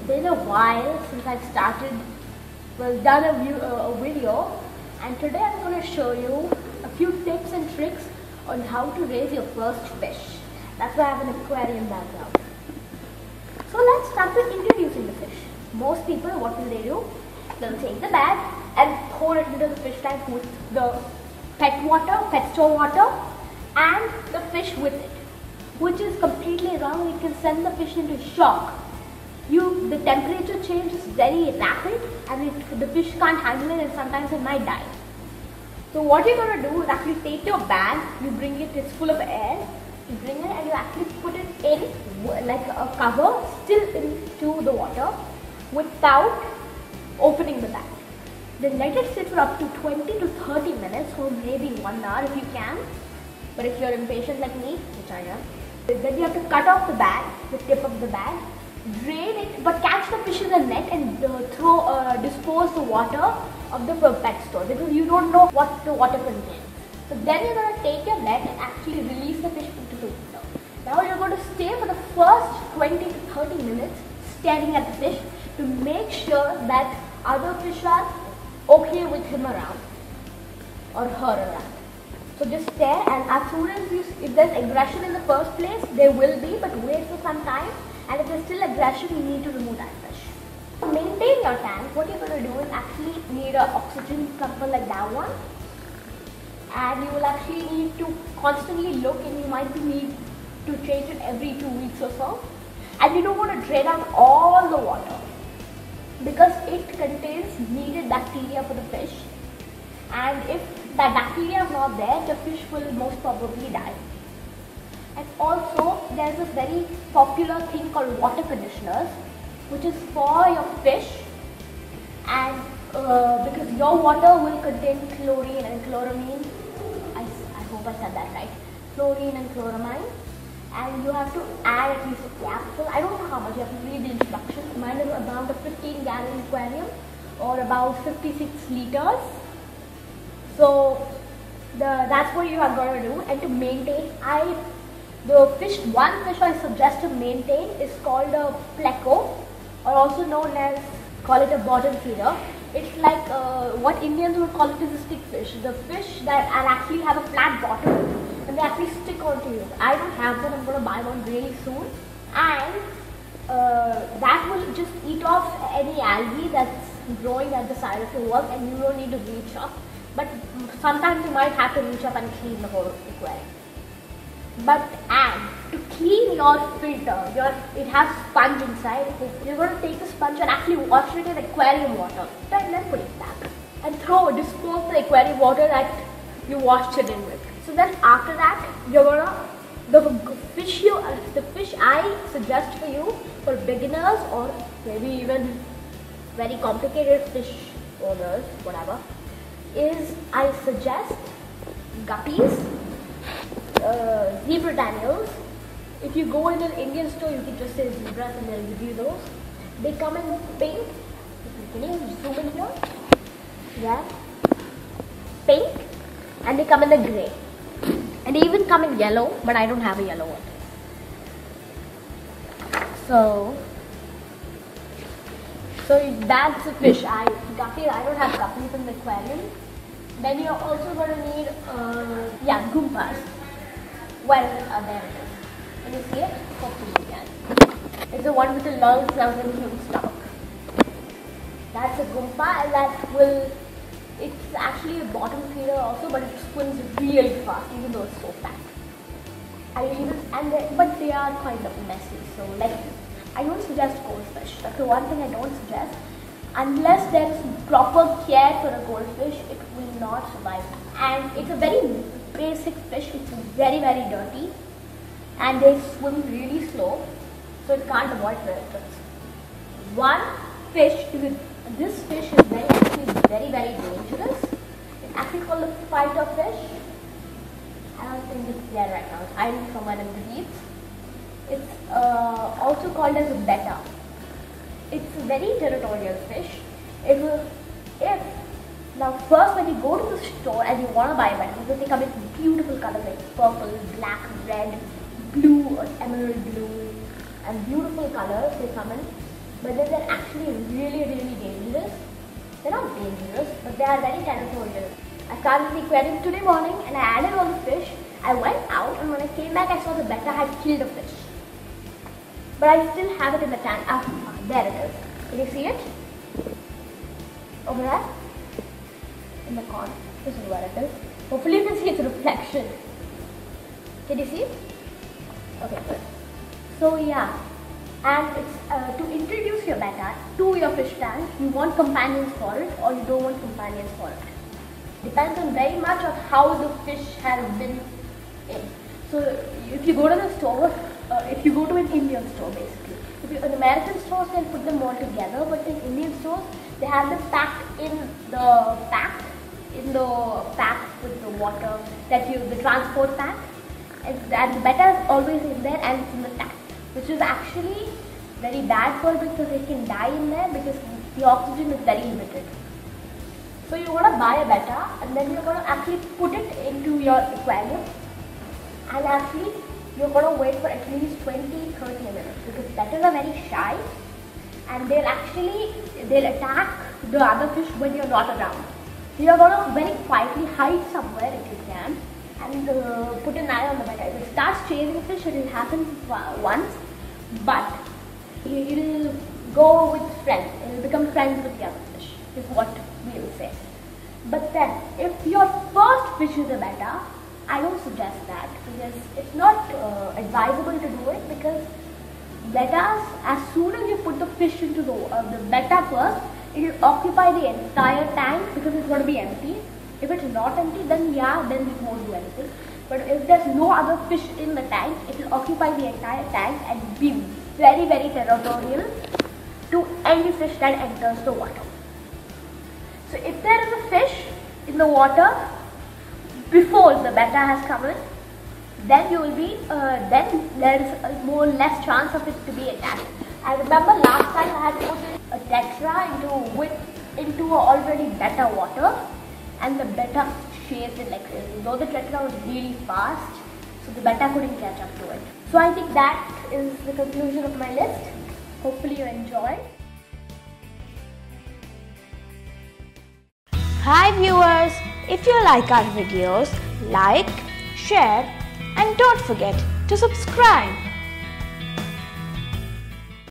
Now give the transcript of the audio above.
been a while since I've done a video, and today I'm going to show you a few tips and tricks on how to raise your first fish. That's why I have an aquarium background. So let's start with introducing the fish. Most people, what will they do? They'll take the bag and pour it into the fish tank with the pet store water, and the fish with it, which is completely wrong. It can send the fish into shock. The temperature change is very rapid, and the fish can't handle it, and sometimes it might die. So what you're going to do is actually take your bag, you bring it, it's full of air, you bring it and you actually put it in like a cover, still into the water without opening the bag. Then let it sit for up to 20 to 30 minutes or maybe 1 hour if you can. But if you're impatient like me, which I am, then you have to cut off the bag, the tip of the bag, drain it, but catch the fish in the net and dispose the water of the pet store, because you don't know what the water contains. So then you're going to take your net and actually release the fish into the water. Now you're going to stay for the first 20 to 30 minutes staring at the fish to make sure that other fish are okay with him around or her around. So just stare, and as soon as if there's aggression in the first place, there will be, but wait for some time, and if there's still aggression, you need to remove that fish. To maintain your tank, what you're going to do is actually need an oxygen pumper like that one, and you will actually need to constantly look, and you might need to change it every 2 weeks or so. And you don't want to drain out all the water, because it contains needed bacteria for the fish, and if that bacteria is not there, the fish will most probably die. And also there's this very popular thing called water conditioners, which is for your fish, and because your water will contain chlorine and chloramine, I hope I said that right, chlorine and chloramine, and you have to add at least a capsule. I don't know how much, you have to read the instructions. Mine is around a 15-gallon aquarium or about 56 liters. So that's what you are going to do. And to maintain, one fish I suggest to maintain is called a pleco, or also known as, call it a bottom feeder. It's like what Indians would call it is a stick fish. The fish that actually have a flat bottom and they actually stick onto you. I don't have one, I'm going to buy one really soon. And that will just eat off any algae that's growing at the side of your work, and you don't need to reach up. But sometimes you might have to reach up and clean the whole aquarium. And to clean your filter, it has sponge inside. You're going to take the sponge and actually wash it in aquarium water, and then put it back and dispose the aquarium water that you washed it in with. So then after that, the fish I suggest for you, for beginners or maybe even very complicated fish owners, whatever, is I suggest guppies, zebra daniels. If you go in an Indian store, you can just say zebras and they'll give you those. They come in pink. Can you zoom in here? Yeah. Pink. And they come in the grey. And they even come in yellow, but I don't have a yellow one. So that's the fish. Guppies, I don't have guppies in the aquarium. Then you're also going to need, Goompas. Well, there it is. Can you see it? Hopefully you can. It's the one with the long snout and huge stomach. That's a Goompa, and it's actually a bottom feeder also, but it swims really fast, even though it's so fat. But they are kind of messy, so I don't suggest goldfish. That's the one thing I don't suggest. Unless there is proper care for a goldfish, it will not survive. And it's a very basic fish. It's very, very dirty, and they swim really slow, so it can't avoid predators. This fish is actually very, very dangerous. It's actually called a fighter fish. I don't think it's there right now. It's hiding somewhere in the reeds. It's also called as a betta. It's a very territorial fish. Now first, when you go to the store and you want to buy a betta, because they come in beautiful colors like purple, black, red, blue, or emerald blue, and beautiful colors they come in. but then they're actually really dangerous. They're not dangerous, but they are very territorial. I started the aquarium today morning and I added all the fish. I went out and when I came back I saw the Betta had killed a fish. But I still have it in the tank. There it is. Can you see it? Over there? In the corner. This is where it is. Hopefully you can see its reflection. Can you see it? Okay, good. So yeah, and it's to introduce your Betta to your fish tank, you want companions for it or you don't want companions for it. Depends on very much of how the fish has been in. So if you go to the store, if you go to an Indian store basically, in American stores they'll put them all together, but in Indian stores they have them packed in the pack with the water the transport pack, and the Betta is always in there and it's in the tank, which is actually very bad for it because it can die in there because the oxygen is very limited. So you're going to buy a Betta and then you're going to actually put it into your aquarium, and actually you're going to wait for at least 20-30 minutes because Bettas are very shy and they'll attack the other fish when you're not around. So you're going to very quietly hide somewhere if you can and put an eye on the Betta. If it starts chasing fish, it will happen once, but it will go with friends. It will become friends with the other fish, is what we will say. But then, if your first fish is a Betta, I don't suggest that because it's not advisable to do it, because Bettas, as soon as you put the fish into the Betta first, it will occupy the entire tank because it's going to be empty. If it's not empty, then it won't do anything. But if there's no other fish in the tank, it will occupy the entire tank and be very territorial to any fish that enters the water. So if there is a fish in the water before the Betta has come in, then you will be then there is a less chance of it to be attacked. I remember last time I had put a tetra into already Betta water, and the Betta chased it like crazy. Though the tetra was really fast, so the Betta couldn't catch up to it. So I think that is the conclusion of my list. Hopefully you enjoyed. Hi viewers, if you like our videos, like, share and don't forget to subscribe.